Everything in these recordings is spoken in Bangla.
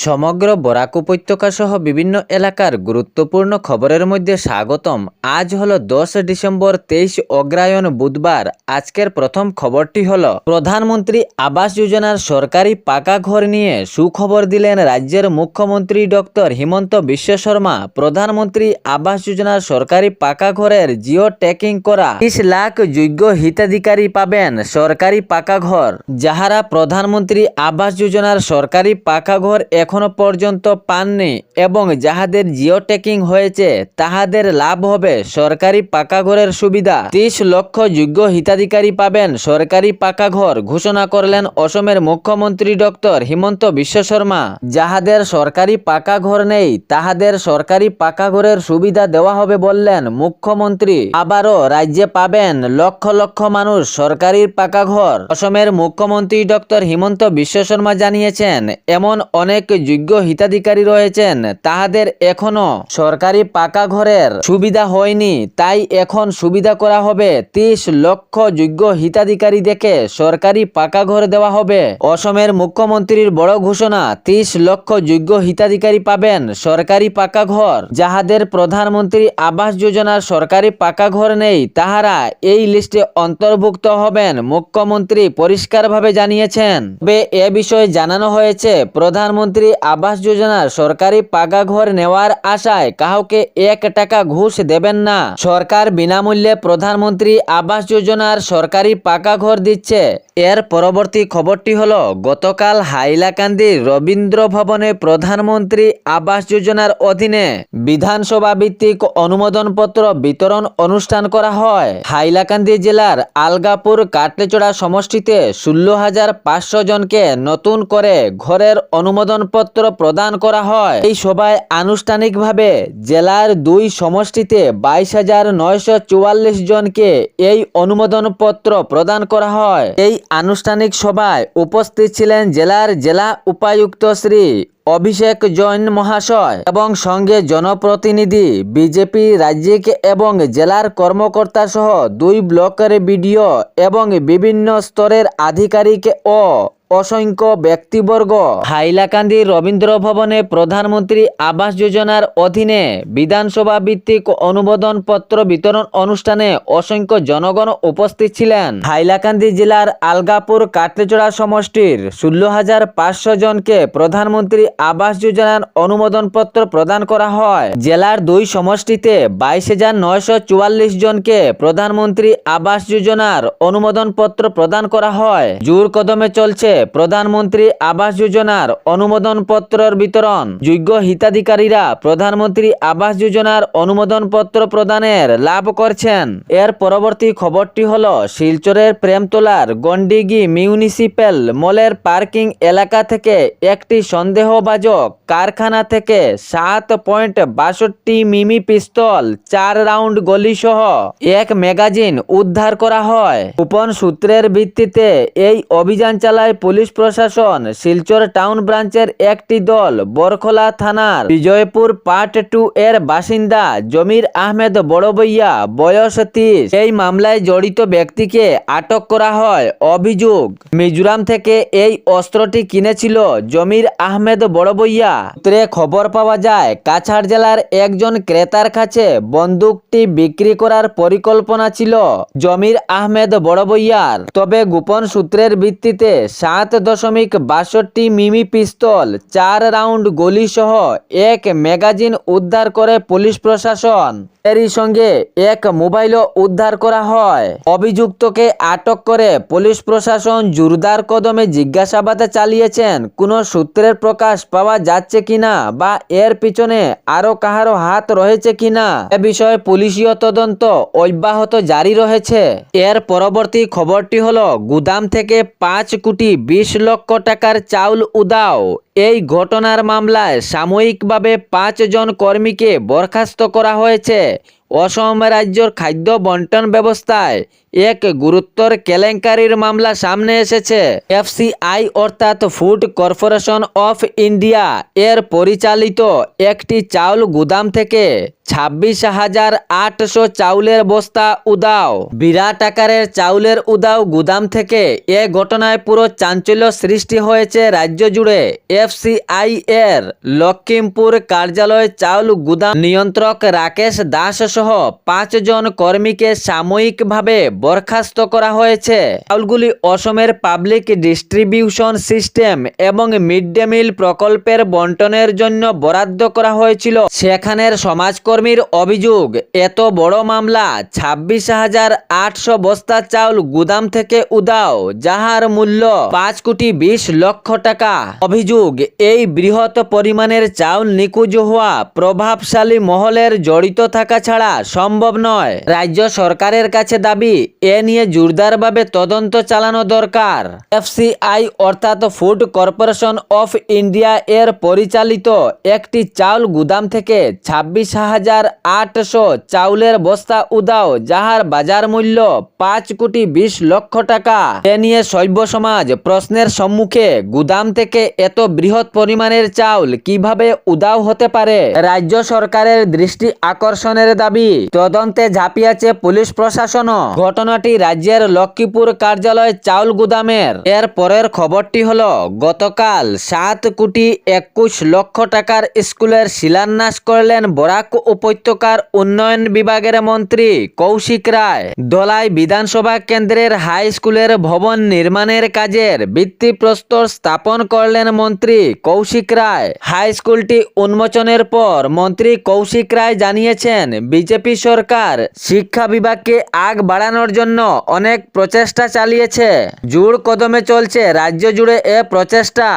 সমগ্র বরাক উপত্যকা সহ বিভিন্ন এলাকার গুরুত্বপূর্ণ খবরের মধ্যে স্বাগতম। আজ হলো 10 ডিসেম্বর 23 অগ্রহায়ণ বুধবার। আজকের প্রথম খবরটি হলো প্রধানমন্ত্রী আবাস যোজনার সরকারি পাকা ঘর নিয়ে সুখবর দিলেন রাজ্যের মুখ্যমন্ত্রী ডক্টর হিমন্ত বিশ্ব শর্মা। প্রধানমন্ত্রী আবাস যোজনার সরকারি পাকা ঘরের জিও ট্যাকিং করা 30 লাখ যোগ্য হিতাধিকারী পাবেন সরকারি পাকা ঘর। যাহারা প্রধানমন্ত্রী আবাস যোজনার সরকারি পাকা ঘর এখনো পর্যন্ত পাননি এবং যাহাদের জিও ট্যাকিং হয়েছে তাহাদের লাভ হবে সরকারি পাকা ঘরের সুবিধা। 30 লক্ষ যোগ্য হিতাধিকারী পাবেন সরকারি পাকা ঘর ঘোষণা করলেন অসমের মুখ্যমন্ত্রী ডক্টর হিমন্ত বিশ্ব শর্মা। যাহাদের সরকারি পাকা ঘর নেই তাহাদের সরকারি পাকা ঘরের সুবিধা দেওয়া হবে বললেন মুখ্যমন্ত্রী। আবারও রাজ্যে পাবেন লক্ষ লক্ষ মানুষ সরকারি পাকা ঘর। অসমের মুখ্যমন্ত্রী ডক্টর হিমন্ত বিশ্ব শর্মা জানিয়েছেন, এমন অনেক যোগ্য হিতাধিকারী রয়েছেন তাহাদের এখনো সরকারি পাকা ঘরের সুবিধা হয়নি, তাই এখন সুবিধা করা হবে। 30 লক্ষ যোগ্য হিতাধিকারী দেখে সরকারি পাকা ঘর দেওয়া হবে। অসমের মুখ্যমন্ত্রীর বড় ঘোষণা, 30 লক্ষ যোগ্য হিতাধিকারী পাবেন সরকারি পাকা ঘর। যাহাদের প্রধানমন্ত্রী আবাস যোজনার সরকারি পাকা ঘর নেই তাহারা এই লিস্টে অন্তর্ভুক্ত হবেন, মুখ্যমন্ত্রী পরিষ্কারভাবে জানিয়েছেন। তবে এ বিষয়ে জানানো হয়েছে, প্রধানমন্ত্রী আবাস যোজনার সরকারি পাকা ঘর নেওয়ার আশায় কাউকে 1 টাকা ঘুষ দেবেন না। সরকার বিনামূল্যে প্রধানমন্ত্রী আবাস যোজনার সরকারি পাকা ঘর দিচ্ছে। এর পরবর্তী খবরটি হলো, গতকাল হাইলাকান্দির রবীন্দ্র ভবনে প্রধানমন্ত্রী আবাস যোজনার অধীনে বিধানসভা ভিত্তিক অনুমোদনপত্র বিতরণ অনুষ্ঠান করা হয়। হাইলাকান্দি জেলার আলগাপুর কাটলেচড়া সমষ্টিতে 16,500 জনকে নতুন করে ঘরের অনুমোদনপত্র প্রদান করা হয়। এই সভায় আনুষ্ঠানিকভাবে জেলার 2 সমষ্টিতে 22,944 জনকে এই অনুমোদনপত্র প্রদান করা হয়। এই আনুষ্ঠানিক সভায় উপস্থিত ছিলেন জেলার জেলা উপায়ুক্ত শ্রী অভিষেক জৈন মহাশয় এবং সঙ্গে জনপ্রতিনিধি, বিজেপি রাজ্যিক এবং জেলার কর্মকর্তা সহ 2 ব্লকের বিডিও এবং বিভিন্ন স্তরের আধিকারিক ও অসংখ্য ব্যক্তিবর্গ। হাইলাকান্দি রবীন্দ্র ভবনে প্রধানমন্ত্রী আবাস যোজনার অধীনে বিধানসভা ভিত্তিক অনুমোদন পত্র বিতরণ অনুষ্ঠানে অসংখ্য জনগণ উপস্থিত ছিলেন। হাইলাকান্দি জেলার আলগাপুর কাটলেচড়া সমষ্টির 16,500 জনকে প্রধানমন্ত্রী আবাস যোজনার অনুমোদন পত্র প্রদান করা হয়। জেলার 2 সমষ্টিতে 22,944 জনকে প্রধানমন্ত্রী আবাস যোজনার অনুমোদন পত্র প্রদান করা হয়। জোর কদমে চলছে প্রধানমন্ত্রী আবাস যোজনার অনুমোদন পত্রের বিতরণ। যোগ্য হিতাধিকারীরা প্রধানমন্ত্রী আবাস যোজনার অনুমোদন পত্র প্রদানের লাভ করছেন। এর পরবর্তী খবরটি হলো, শিলচরের প্রেমতলার গন্ডিগি মিউনিসিপ্যাল মলের পার্কিং এলাকা থেকে একটি সন্দেহভাজন কারখানা থেকে 7.62 মিমি পিস্তল, 4 রাউন্ড গুলি সহ 1 ম্যাগাজিন উদ্ধার করা হয়। গোপন সূত্রের ভিত্তিতে এই অভিযান চালায় পুলিশ প্রশাসন। শিলচর টাউন ব্রাঞ্চের একটি দল বরখলা থানার বিজয়পুর পার্ট 2 এর বাসিন্দা জমির আহমেদ বড়বইয়া বয়স 30 এই মামলায় জড়িত ব্যক্তিকে আটক করা হয়। অভিযোগ, মিজোরাম থেকে এই অস্ত্রটি কিনেছিল জমির আহমেদ বড়বইয়া। সূত্রে খবর পাওয়া যায়, কাছাড় জেলার একজন ক্রেতার কাছে বন্দুকটি বিক্রি করার পরিকল্পনা ছিল জমির আহমেদ বড়বইয়ার। তবে গোপন সূত্রের ভিত্তিতে 7.62 মিমি পিস্তল, 4 রাউন্ড গুলি সহ 1 ম্যাগাজিন উদ্ধার করে পুলিশ প্রশাসন। এরই সঙ্গে 1 মোবাইলও উদ্ধার করা হয়। অভিযুক্তকে আটক করে পুলিশ প্রশাসন জোরদার কদমে জিজ্ঞাসাবাদ চালিয়েছেন। কোনো সূত্রের প্রকাশ পাওয়া যাচ্ছে কিনা বা এর পিছনে আরো কাহারো হাত রয়েছে কিনা এ বিষয়ে পুলিশীয় তদন্ত অব্যাহত জারি রয়েছে। এর পরবর্তী খবরটি হলো, গুদাম থেকে 5 কোটি 20 লক্ষ টাকার চাউল উধাও। এই ঘটনার মামলায় সাময়িকভাবে 5 জন কর্মীকে বরখাস্ত করা হয়েছে। অসম রাজ্যের খাদ্য বন্টন ব্যবস্থায় এক গুরুতর কেলেঙ্কারির মামলা সামনে এসেছে। এফসিআই অর্থাৎ ফুড কর্পোরেশন অফ ইন্ডিয়া এর পরিচালিত একটি চাউল গুদাম থেকে 26,800 চাউলের বস্তা উধাও। বিরাট আকারের চাউলের উধাও গুদাম থেকে এ ঘটনায় পুরো চাঞ্চল্য সৃষ্টি হয়েছে রাজ্য জুড়ে। এ এফসিআই এর লক্ষ্মীমপুর কার্যালয় চাউল গুদাম নিয়ন্ত্রক রাকেশ দাস সহ 5 জন কর্মীকে সাময়িকভাবে বরখাস্ত করা হয়েছে। চাউলগুলি অসমের পাবলিক ডিস্ট্রিবিউশন সিস্টেম এবং মিড ডে মিল প্রকল্পের বন্টনের জন্য বরাদ্দ করা হয়েছিল। সেখানের সমাজকর্মীর অভিযোগ, এত বড় মামলা, 26,800 বস্তা চাউল গুদাম থেকে উধাও, যাহার মূল্য 5,20,00,000 টাকা। অভিযোগ, এই বৃহৎ পরিমাণের চাউল নিখোঁজ হওয়া প্রভাবশালী মহলের জড়িত থাকা ছাড়া সম্ভব নয়। রাজ্য সরকারের কাছে দাবি, এ নিয়ে জোরদারভাবে তদন্ত চালানো দরকার। এফসিআই অর্থাৎ ফুড কর্পোরেশন অফ ইন্ডিয়া এর পরিচালিত একটি চাউল গুদাম থেকে 26,800 চাউলের বস্তা উধাও, যাহার বাজার মূল্য 5,20,00,000 টাকা। এ নিয়ে সভ্য সমাজ প্রশ্নের সম্মুখে, গুদাম থেকে এত বৃহৎ পরিমাণের চাউল কিভাবে উধাও হতে পারে? রাজ্য সরকারের দৃষ্টি আকর্ষণের দাবি। তদন্তে ঝাঁপিয়েছে পুলিশ প্রশাসনও। ঘটনাটি রাজ্যের লক্ষ্মীপুর কার্যালয় চাউল গুদামের। এর পরের খবরটি হলো, গতকাল 7,21,00,000 টাকার স্কুলের শিলান্যাস করলেন বরাক উপত্যকার উন্নয়ন বিভাগের মন্ত্রী কৌশিক রায়। ধলাই বিধানসভা কেন্দ্রের হাই স্কুলের ভবন নির্মাণের কাজের ভিত্তিপ্রস্তর স্থাপন করলেন মন্ত্রী কৌশিক রায়। হাই স্কুলটি উন্মোচনের পর মন্ত্রী কৌশিক রায় জানিয়েছেন, বিজেপি সরকার শিক্ষা বিভাগকে আগ বাড়ানোর জন্য অনেক প্রচেষ্টা চালিয়েছে। জোর কদমে চলছে রাজ্য জুড়ে এ প্রচেষ্টা।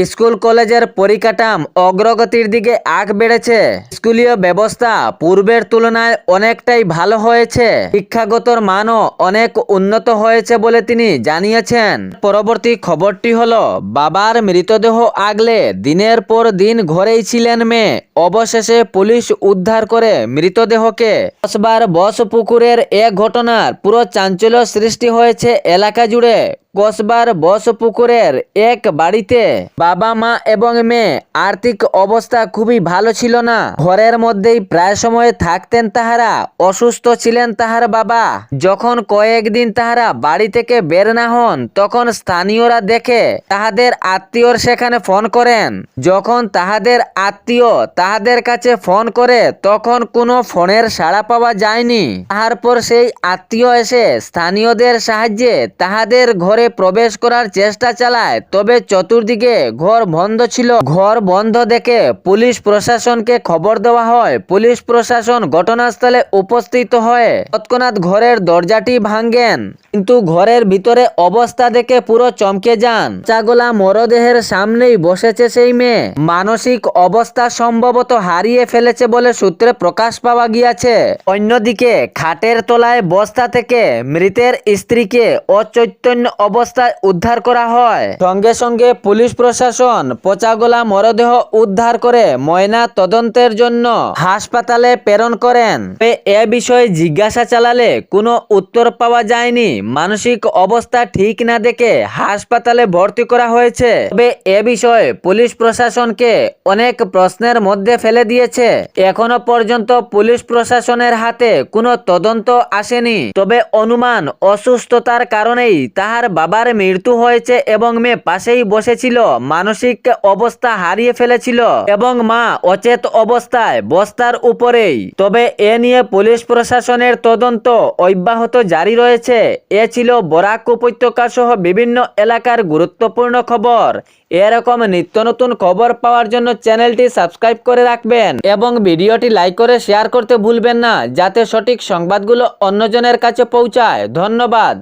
স্কুল কলেজের পরিকাঠামো অগ্রগতির দিকে আগ বেড়েছে। স্কুলীয় ব্যবস্থা পূর্বের তুলনায় অনেকটাই ভালো হয়েছে। শিক্ষাগতর মানও অনেক উন্নত হয়েছে বলে তিনি জানিয়েছেন। পরবর্তী খবরটি হলো, বাবার মৃতদেহ আগলে দিনের পর দিন ঘরেই ছিলেন মেয়ে। অবশেষে পুলিশ উদ্ধার করে মৃতদেহকে। কসবার বসপুকুরের এ ঘটনার পুরো চাঞ্চল্য সৃষ্টি হয়েছে এলাকা জুড়ে। কসবার বসপুকুরের এক বাড়িতে বাবা, মা এবং মেয়ে। আর্থিক অবস্থা খুবই ভালো ছিল না। ঘরের মধ্যেই প্রায় সময় থাকতেন তাহারা। অসুস্থ ছিলেন তাহার বাবা। যখন কয়েকদিন তাহারা বাড়ি থেকে বের না হন, তখন স্থানীয়রা দেখে তাহাদের আত্মীয়র সেখানে ফোন করেন। যখন তাহাদের আত্মীয় তাহাদের কাছে ফোন করে, তখন কোনো ফোনের সাড়া পাওয়া যায়নি। তারপর সেই আত্মীয় এসে স্থানীয়দের সাহায্যে তাহাদের ঘরে প্রবেশ করার চেষ্টা চালায়, তবে চতুর্দিকে ঘর বন্ধ ছিল। ঘর বন্ধ দেখে পুলিশ প্রশাসনকে খবর দেওয়া হয়। পুলিশ প্রশাসন ঘটনাস্থলে উপস্থিত হয়ে তৎক্ষণাৎ ঘরের দরজাটি ভাঙেন, কিন্তু ঘরের ভিতরে অবস্থা দেখে পুরো চমকে যান। চাগোলা মরদেহের সামনেই বসেছে সেই মেয়ে। মানসিক অবস্থা সম্ভবত হারিয়ে ফেলেছে বলে সূত্রে প্রকাশ পাওয়া গিয়েছে। অন্যদিকে খাটের তলায় বস্তা থেকে মৃতের স্ত্রীকে অচৈতন্য অবস্থায় উদ্ধার করা হয়। সঙ্গে সঙ্গে পুলিশ প্রশাসন পচাগোলা মরদেহ উদ্ধার করে ময়না তদন্তের জন্য হাসপাতালে প্রেরণ করেন। এ বিষয়ে জিজ্ঞাসা চালালে কোনো উত্তর পাওয়া যায়নি। মানসিক অবস্থা ঠিক না দেখে হাসপাতালে ভর্তি করা হয়েছে। তবে এ বিষয়ে পুলিশ প্রশাসনকে অনেক প্রশ্নের মধ্যে ফেলে দিয়েছে। এখনো পর্যন্ত পুলিশ প্রশাসনের হাতে কোনো তদন্ত আসেনি। তবে অনুমান, অসুস্থতার কারণেই তাহার বাবার মৃত্যু হয়েছে এবং মেয়ে পাশেই বসেছিল, মানসিক অবস্থা হারিয়ে ফেলেছিল এবং মা অচেত অবস্থায় বস্তার উপরেই। তবে এ নিয়ে পুলিশ প্রশাসনের তদন্ত অব্যাহত জারি রয়েছে। এ ছিল বরাক উপত্যকা সহ বিভিন্ন এলাকার গুরুত্বপূর্ণ খবর। এরকম নিত্য নতুন খবর পাওয়ার জন্য চ্যানেলটি সাবস্ক্রাইব করে রাখবেন এবং ভিডিওটি লাইক করে শেয়ার করতে ভুলবেন না, যাতে সঠিক সংবাদগুলো অন্যজনের কাছে পৌঁছায়। ধন্যবাদ।